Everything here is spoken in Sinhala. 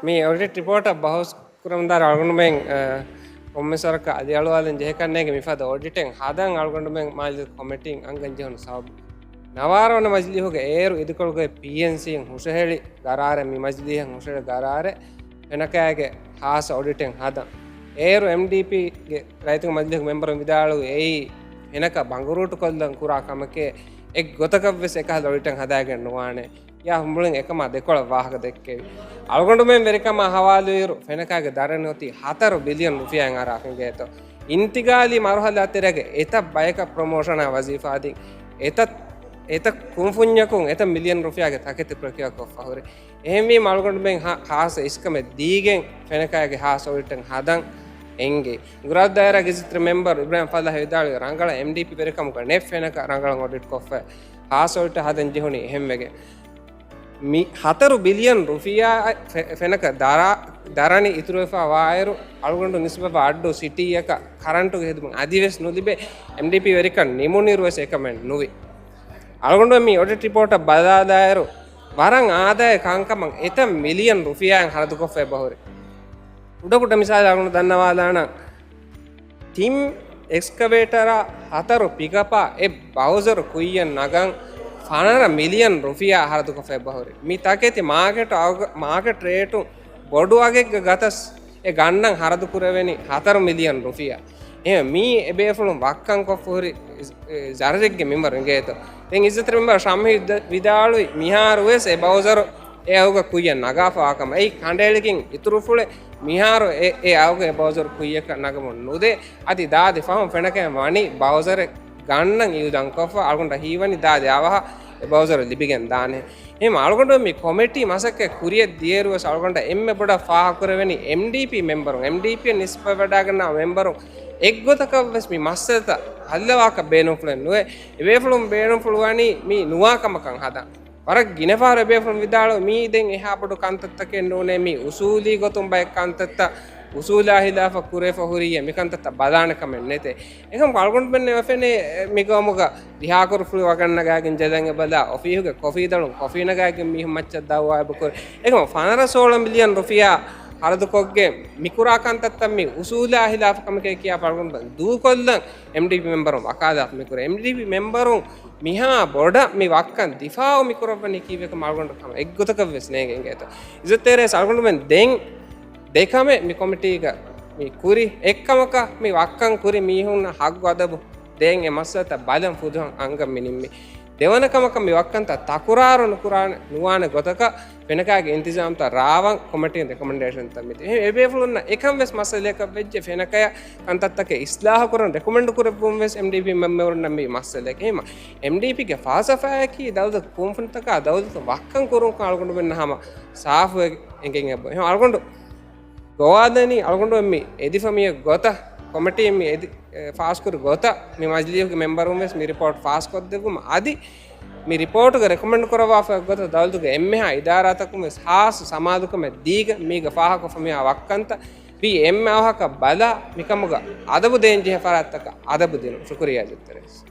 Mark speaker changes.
Speaker 1: මේ ඔඩිට් රිපෝර්ට් බහුස් කුරම්දාර අල්ගොන්ඩුමෙන් කොම්මසරක අධ්‍යාලුවාලෙන් ජෙහකන්නේගේ මිෆාද ඔඩිටෙන් හදන් අල්ගොන්ඩුමෙන් මාජි කොමිටින් අංගන් ජෙහුන සබ නවාරවන මජ්ලිහුගේ ඒරු ඉදකොල්ගේ PNCන් හුෂහෙලි ගරාර මි මජ්ලිහන් හුෂහෙලි ගරාර එනකෑගේ හාස ඔඩිටෙන් හදන් ඒරු MDP ගේ රයිතුක මජ්ලිහු මෙම්බරන් විදාලු එයි එනක බංගුරුටු කොල්ලන් කුරා කමකේ එක් ගොතකවස් එක හද ඔඩිටෙන් හදාගෙන නොවානේ යා හුඹුලෙන් එකම දෙකොළ වාහක දෙක්කේ අල්ගොන්ඩුමෙන් වෙරිකම හවාලුයිරු ෆෙනකාගේ දරනොති 4 බිලියන් රුපියන් අරාෆිගේතෝ ඉන්තිගාලි මරහල අතරගේ එත බයක ප්‍රමෝෂන වසීෆාදී එත කුම්ෆුඤ්ඤකුන් එත මිලියන් රුපියගේ තකෙත ප්‍රකියා කොෆහොරේ එහෙමී මල්ගොන්ඩුමෙන් හාස ඉස්කම දීගෙන් ෆෙනකාගේ හාස ඔල්ටන් හදන් එංගේ ගුරාත් දායරා ගෙසිත්‍ර මෙම්බර් ඉබ්‍රාහිම් ෆල්ලා හේදාලි රංගල MDP වෙරිකම කනේ ෆෙනක රංගල ඔඩිට් කොෆ හාස ඔල්ට හදන් ජෙහුනි එහෙම්මගේ 4 බිලියන් රුපියා ෆෙනක දරණි ඉතුරු වෙෆා වායරු අල්ගොන්ඩු නිස්බව අඩ්ඩෝ සිටි එක කරන්ටු ගෙදුම අදිවෙස් නොලිබේ MDP වෙරිකන් නිමුනිරුවස් එකමෙන් නොවේ අල්ගොන්ඩු මේ ඔඩිට් රිපෝර්ට් බදාදායරු වරන් ආදාය කාංකමන් එත මිලියන් රුපියාන් හරදු කොෆේ බහොරේ උඩකුට මිසාල අල්ගොන්ඩු දන්නවාදාන ටිම් එක්ස්කවේටර 4 පිකපා ඒ බවුසර් කුයියන් නගන් 5 මිලියන් රුපියා හරදු කොෆේ බහොරේ මි තකේති මාකට් රේටු බොඩුවගේ ගතස් ඒ ගන්නන් හරදු කුරවෙනි 4 මිලියන් රුපියා එහෙම මී එබේෆුලුම් වක්කන් කොෆෝරි ජරජෙක්ගේ මෙම්බර් එංගේත දැන් ඉස්සතර මෙම්බර් ශම්හි විදාලුයි මිහාරුවස් ඒ බවුසර් ඒ අවුග කුයියන් නගාපාකම ඒ කණ්ඩේලකින් ඉතුරු ෆුලේ මිහාරු ඒ අවුග ඒ බවුසර් කුයියක නගමු නුදේ අති දාදි ෆහම් ෆෙනකේ වණි බවුසර් ගන්නන් ඉයුදන් කොෆ අල්ගොන්ඩ හීවනි දාදි ආවහ ඒ බවුසර් ලිබිගෙන් දානේ එහෙම අල්ගොන්ඩ මේ කොමිටි මසක කුරිය දියරුව අල්ගොන්ඩ එම්මෙ බොඩ ෆාහ කරවෙනි MDP මෙම්බරුන් MDP නිස්ප වඩා ගන්න මෙම්බරුන් එක්ගොතකවස් මේ මස්සත හල්ලවාක බේනු ෆලන් නුවේ එවේෆලුම් බේනු ෆලුවනි මේ නුවාකමකන් හදා වරක් ගිනපාර එබේෆලුම් විදාලෝ මේ දෙන් එහා බඩු කන්තත්තකෙන් නෝනේ මේ උසූලි ගොතුම් බය කන්තත්ත උසූලා හිලාෆ කුරේ ෆහුරිය මිකන්තත බදාන කමෙන් නැතේ එකම් කල්ගොන්ඩ් බෙන්නේ වෆනේ මිගමුග දිහා කර ෆලු වගන්න ගාගෙන් ජදංග බලා ඔෆීහුගේ කොෆී දලුන් කොෆී නගාගෙන් මිහ මච්ච දාවා බකෝ එකම 16 මිලියන් රුපියා හරදු කොග්ගේ මිකුරා කන්තත්ත මේ උසූලා හිලාෆ කමකේ කියා කල්ගොන්ඩ් බන් දූ කොල්ලන් MDP මෙම්බරුන් වකාදාත් මිකුර MDP මෙම්බරුන් මිහා බොඩ මේ වක්කන් දිෆාව මිකුරවනි කීවක මල්ගොන්ඩ් කම එක්ගොතක වෙස් නේගෙන් ගේත ඉසතේරේ සල්ගොන්ඩ් බෙන් දෙන් දෙකම මේ කොමිටියක මේ කුරි එක්කමක මේ වක්කන් කුරි මීහුන්න හග්ග අදබු දෙන් එමස්සත බලම් පුදුන් අංගම් මිනිම්මි දෙවනකමක මේ වක්කන්ත තකුරාරන කුරාන නුවාන ගොතක වෙනකාගේ ඉන්තිසාම්ත රාවන් කොමිටියෙන් රෙකමෙන්ඩේෂන් තමිති එබේෆලුන්න එකම් වෙස් මසලයක වෙච්ච ෆෙනකය කන්තත්තක ඉස්ලාහ කරන රෙකමෙන්ඩ් කරපුම් වෙස් MDP මෙම්බරුන් නම් මේ මසලයක එහෙම MDP ගේ ෆාසෆායකි දවද කොම්ෆන්තක දවද වක්කන් කරුන් කාල්ගොන්ඩ වෙන්නහම සාෆ් එකෙන් එබ එහෙම අල්ගොන්ඩ ගෝවාදනි අල්ගොන්ඩ මේ එදිෆමිය ගොත කොමිටිය මේ ෆාස් කර ගොත මේ මජ්ලිහුගේ මෙම්බරුන් වෙස් මේ රිපෝර්ට් ෆාස් කොත් දෙකුම আদি මේ රිපෝර්ට් එක රෙකමෙන්ඩ් කරවා ගොත දවල්තුගේ එම්මහ ඉදාරාතකුම හාස් සමාදුකම දීග මේක ෆාහක ෆමියා වක්කන්ත පි එම්මහක බලා මිකමුග අදබු දෙන්ජි හෆරත්තක අදබු දෙනු ශුක්‍රියා ජිතරස්